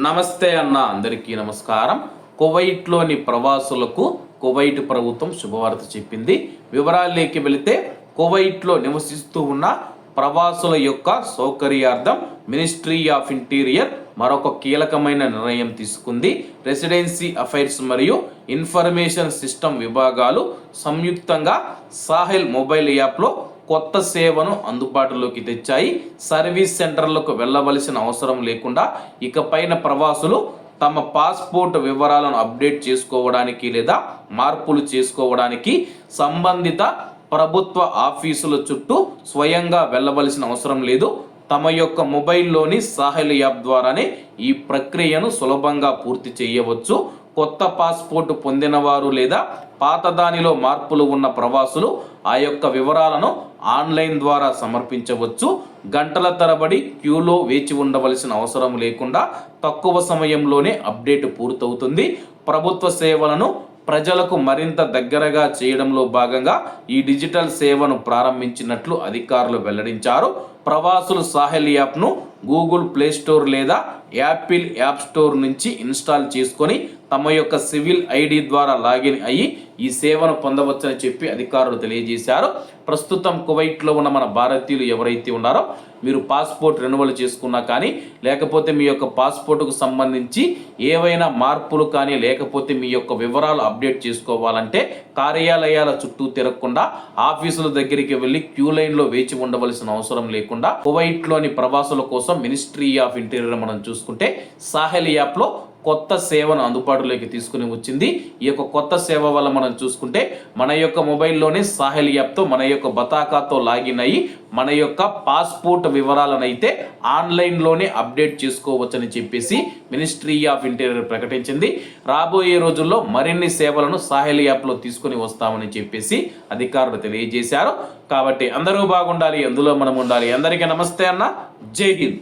నమస్తే అన్న, అందరికీ నమస్కారం. కువైట్లోని ప్రవాసులకు కువైట్ ప్రభుత్వం శుభవార్త చెప్పింది. వివరాల్లోకి వెళితే, కువైట్లో నివసిస్తూ ఉన్న ప్రవాసుల యొక్క సౌకర్యార్థం మినిస్ట్రీ ఆఫ్ ఇంటీరియర్ మరొక కీలకమైన నిర్ణయం తీసుకుంది. రెసిడెన్సీ అఫైర్స్ మరియు ఇన్ఫర్మేషన్ సిస్టమ్ విభాగాలు సంయుక్తంగా సాహిల్ మొబైల్ యాప్లో కొత్త సేవను అందుబాటులోకి తెచ్చాయి. సర్వీస్ సెంటర్లకు వెళ్ళవలసిన అవసరం లేకుండా ఇకపైన ప్రవాసులు తమ పాస్పోర్ట్ వివరాలను అప్డేట్ చేసుకోవడానికి లేదా మార్పులు చేసుకోవడానికి సంబంధిత ప్రభుత్వ ఆఫీసుల చుట్టూ స్వయంగా వెళ్ళవలసిన అవసరం లేదు. తమ యొక్క మొబైల్లోని సాహిల్ యాప్ ద్వారానే ఈ ప్రక్రియను సులభంగా పూర్తి చేయవచ్చు. కొత్త పాస్పోర్ట్ పొందినవారు లేదా పాతదానిలో మార్పులు ఉన్న ప్రవాసులు ఆ యొక్క వివరాలను ఆన్లైన్ ద్వారా సమర్పించవచ్చు. గంటల తరబడి క్యూలో వేచి ఉండవలసిన అవసరం లేకుండా తక్కువ సమయంలోనే అప్డేట్ పూర్తవుతుంది. ప్రభుత్వ సేవలను ప్రజలకు మరింత దగ్గరగా చేయడంలో భాగంగా ఈ డిజిటల్ సేవను ప్రారంభించినట్లు అధికారులు వెల్లడించారు. ప్రవాసులు సాహిల్ యాప్ను గూగుల్ ప్లే స్టోర్ లేదా యాపిల్ యాప్ స్టోర్ నుంచి ఇన్స్టాల్ చేసుకొని తమ యొక్క సివిల్ ఐడి ద్వారా లాగిన్ అయ్యి ఈ సేవను పొందవచ్చని చెప్పి అధికారులు తెలియజేశారు. ప్రస్తుతం కువైట్లో ఉన్న మన భారతీయులు ఎవరైతే ఉన్నారో, మీరు పాస్పోర్ట్ రెన్యువల్ చేసుకున్నా కానీ, లేకపోతే మీ యొక్క పాస్పోర్టుకు సంబంధించి ఏవైనా మార్పులు కానీ, లేకపోతే మీ యొక్క వివరాలు అప్డేట్ చేసుకోవాలంటే కార్యాలయాల చుట్టూ తిరగకుండా ఆఫీసుల దగ్గరికి వెళ్ళి క్యూ లైన్లో వేచి ఉండవలసిన అవసరం లేకుండా కువైట్లోని ప్రవాసుల కోసం మినిస్ట్రీ ఆఫ్ ఇంటీరియర్ మనం చూసుకుంటే సాహిల్ యాప్లో కొత్త సేవను అందుబాటులోకి తీసుకుని వచ్చింది. ఈ యొక్క కొత్త సేవ వల్ల మనం చూసుకుంటే మన యొక్క మొబైల్లోనే సాహిల్ యాప్తో మన యొక్క బతాకాతో లాగిన్ అయ్యి మన యొక్క పాస్పోర్ట్ వివరాలను అయితే ఆన్లైన్లోనే అప్డేట్ చేసుకోవచ్చని చెప్పేసి మినిస్ట్రీ ఆఫ్ ఇంటీరియర్ ప్రకటించింది. రాబోయే రోజుల్లో మరిన్ని సేవలను సాహిల్ యాప్లో తీసుకుని వస్తామని చెప్పేసి అధికారులు తెలియజేశారు. కాబట్టి అందరూ బాగుండాలి, అందులో మనం ఉండాలి. అందరికీ నమస్తే అన్న, జై హింద్.